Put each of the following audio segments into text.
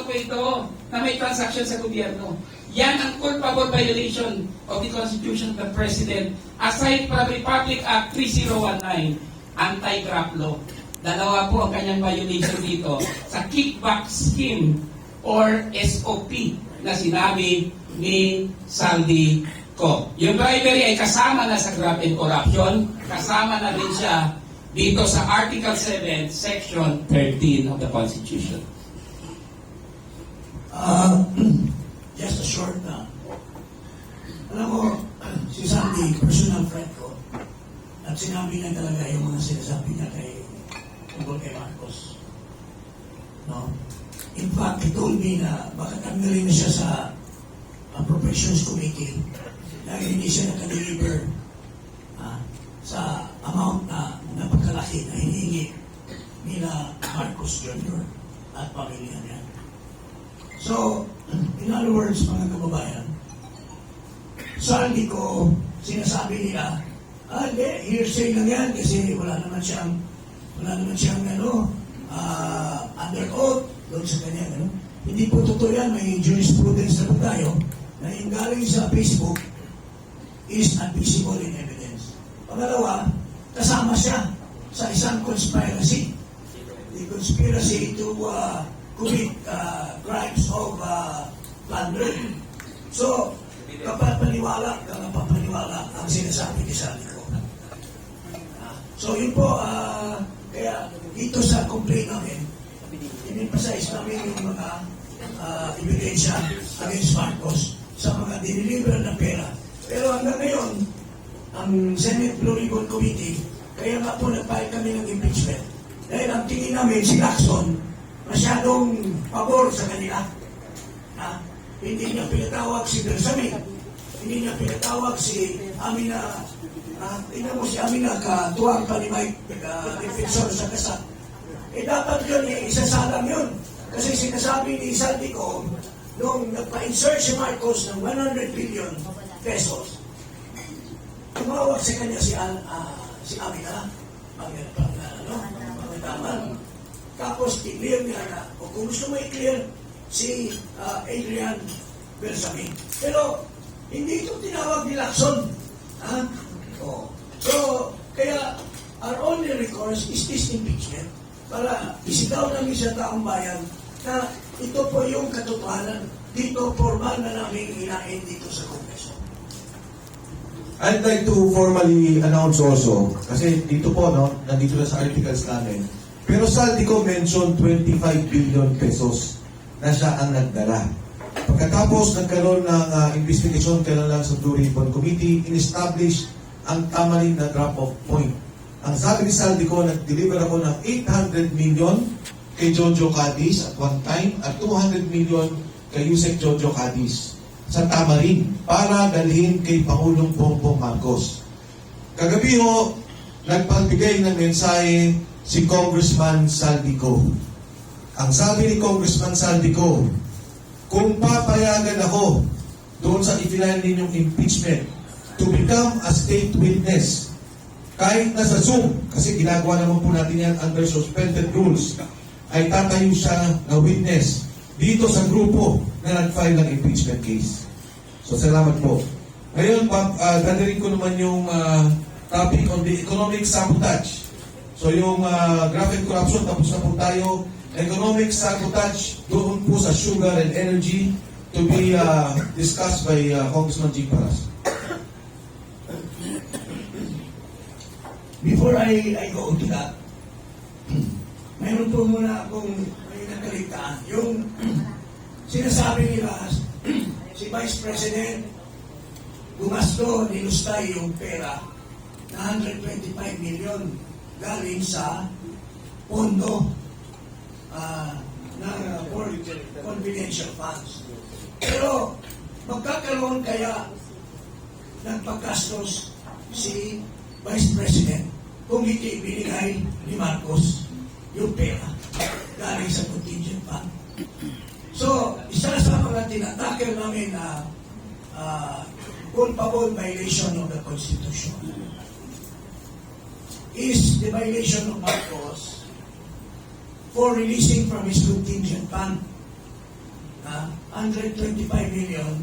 po ito na may transaction sa gobyerno. Yan ang culpable violation of the Constitution of the President aside from Republic Act 3019, anti-graft law. Dalawa po ang kanyang violation dito sa kickback scheme or SOP na sinabi ni Saldi Co. Yung bribery ay kasama na sa graft and corruption, kasama na din siya dito sa Article 7, Section 13 of the Constitution. Just a short na. Alam mo, si Sandy, personal friend ko, at sinabi niya talaga yung mga sinasabi niya tungkol kay Marcos. No? In fact, he told me na baka tanggalin na siya sa Appropriations Committee dahil hindi siya nakadeliver sa amount na napakalaki na hinihingi nila Marcos Jr. at pamilya niya. So, in other words, mga kababayan, Sandy ko, sinasabi nila, hindi, hearsay lang yan kasi wala naman siyang under oath doon sa kanya. Hindi po totoo yan, may jurisprudence na po tayo na yung galing sa Facebook is admissible in evidence. Pangalawa, kasama siya sa isang conspiracy. The conspiracy to commit crimes of plunder. So, kapapaniwala ang sinasabi ni Sandy ko. So, yun po, kaya dito sa complaint namin, in-emphasize namin yung mga ebidensya against Marcos sa mga diniliver na pera. Pero hanggang ngayon, ang Senate Blue Ribbon Committee, kaya nga po nagpahit kami ng impeachment. Dahil ang tingin namin si Lacson, masyadong pabor sa kanila. Hindi niya pinatawag si Bersamin. Hindi niya pinatawag si Amina. Tingnan mo si Amina, katuwang pa ni Mike, defensor sa kasat. Dapat yun, isasalang yun. Kasi sinasabi ni Sandy ko, nung nagpa-insert si Marcos ng 100 billion pesos, tumawag sa kanya si Amina, pangitaman. Tapos, i-clear niya na, o kung gusto mo i-clear, si Adrian Bersamin. Pero, hindi ito tinawag ni Lacson. So, kaya, our only recourse is this impeachment para isigaw namin sa taong bayan na ito po yung katotohanan. Dito, formal na namin hinain dito sa Kongreso. I'd like to formally announce also, kasi dito po, nandito na sa articles namin, pero Saldi ko mention 25 billion pesos na siya ang nagdala. Pagkatapos nagkaroon ng investigation kailan lang sa Blue Ribbon Committee, in-establish ang tamarin na drop-off point. Ang sabi ni Saldi ko, nag-deliver ako ng 800 million kay Jojo Cadiz at one time at 200 million kay Yusek Jojo Cadiz sa tamarin para dalhin kay Pangulong Bongbong Marcos. Kagabi ho, nagpagbigay ng mensahe si Congressman Saldico. Ang sabi ni Congressman Saldico, kung papayagan ako doon sa i-file ninyong impeachment to become a state witness, kahit nasa Zoom, kasi ginagawa naman po natin yan under suspended rules, ay tatayo siya na witness dito sa grupo na nag-file ng impeachment case. So, salamat po. Ngayon, dadaling ko naman yung topic on the economic sabotage. So, yung graft and corruption, tapos na po tayo. Economic sabotage doon po sa sugar and energy to be discussed by Congressman G. Paras. Before I go to that, mayroon po muna akong may nakaligtaan. Yung sinasabi nila, si Vice President gumasto, nilustay yung pera na 125 million galing sa pondo ng confidential funds. Pero magkakaroon kaya ng paggastos si Vice President kung hindi binigay ni Marcos yung pera galing sa contingent fund. So, isa sa mga tinatakil namin na culpable violation of the Constitution is the violation of Marcos for releasing from his contingent fund 125 million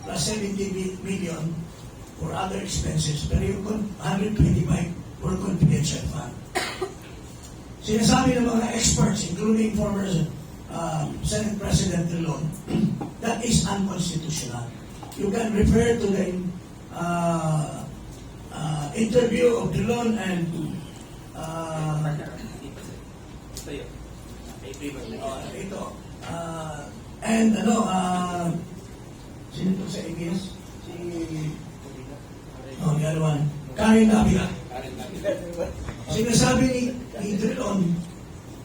plus 70 million for other expenses. Pero yung 125 for confidential fund. Sinasabi ng mga experts, including former Senate President Drilon, that is unconstitutional. You can refer to the interview of Drilon and ito. And sino ito sa ABS? The other one. Karen Navia. Sinasabi ni Drilon,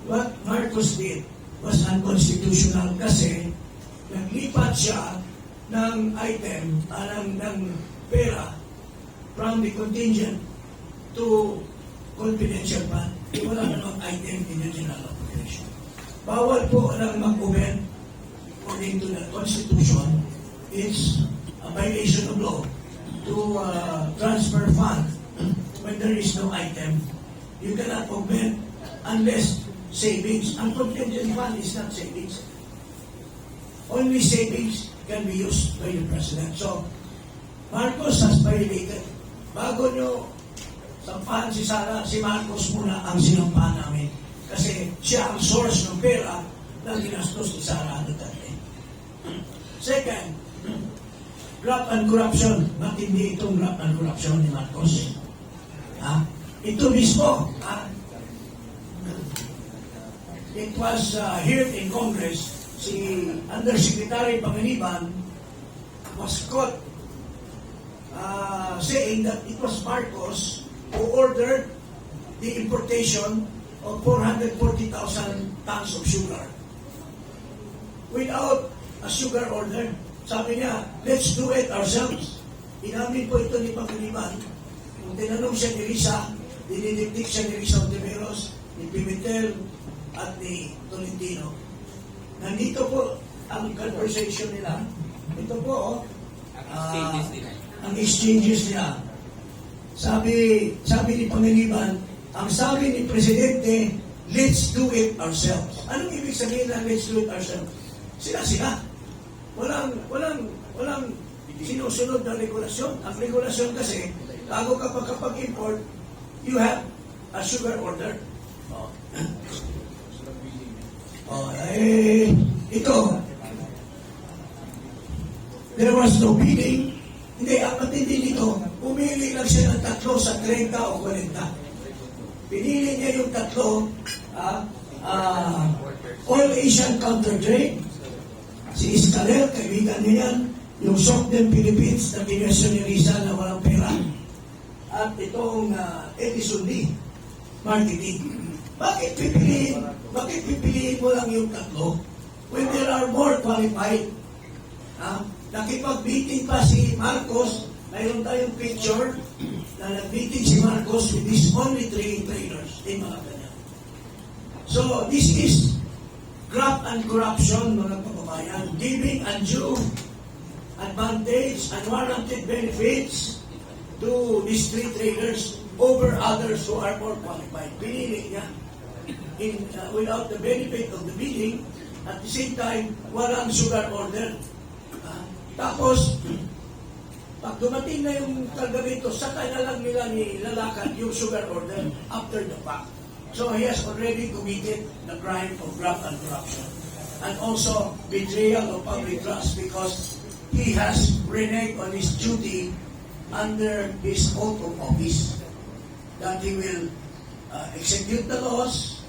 what Marcos did was unconstitutional kasi naglipat siya ng item, ng pera from the contingent to confidential fund. Wala namang item in the general operation. Bawal po lang mag-comment according to the Constitution. It's a violation of law to transfer fund when there is no item. You cannot augment unless savings. Ang contingent fund is not savings. Only savings can be used by the President. So, Marcos has violated. Bago nyo sampahan si Sara, si Marcos muna ang sinampahan namin. Kasi siya ang source ng pera na ginastos ni Sara Duterte. Second, graft and corruption. Matindi itong graft and corruption ni Marcos. Ito mismo. It was heard in Congress, si Undersecretary Panganiban was caught saying that it was Marcos who ordered the importation of 440,000 tons of sugar without a sugar order. Sabi niya, let's do it ourselves. Inamin po ito ni Panganiban. Kung tinanong siya ni Risa, dinidikdik siya ni Risa Ontiveros, ni Pimentel, at ni Tolentino. Nandito po ang conversation nila. Ito po, ang exchanges nila. Sabi ni Panganiban, ang sabi ni Presidente, let's do it ourselves. Anong ibig sabihin na let's do it ourselves? Sila. Walang sinusunod na regulasyon. Ang regulasyon kasi, bago kapag import, you have a sugar order. Ito. There was no bidding. Hindi, ang matindi nito, pumili lang siya ng 3 sa 30 o 40. Pinili niya yung 3, All Asian Counter Trade, si Iscalel, kaibigan niya yan, yung Sokden Philippines na pinwesto ni Risa na walang pera, at itong Edison Lee, marketing. Bakit pipiliin mo lang yung 3 when there are more qualified? Nakipag-meeting pa si Marcos, mayroon tayong picture na nag-meeting si Marcos with these only 3 traders in Malacanang. So, this is graft and corruption, mga kababayan, giving undue advantage, unwarranted benefits to these 3 traders over others who are more qualified. Pinili niya without the benefit of the bidding, at the same time, walang sugar order. Tapos, pag dumating na yung kargamento, saka na lang nila nilalakad yung sugar order after the fact. So he has already committed the crime of graft and corruption. And also betrayal of public trust because he has reneged on his duty under his oath of office that he will execute the laws,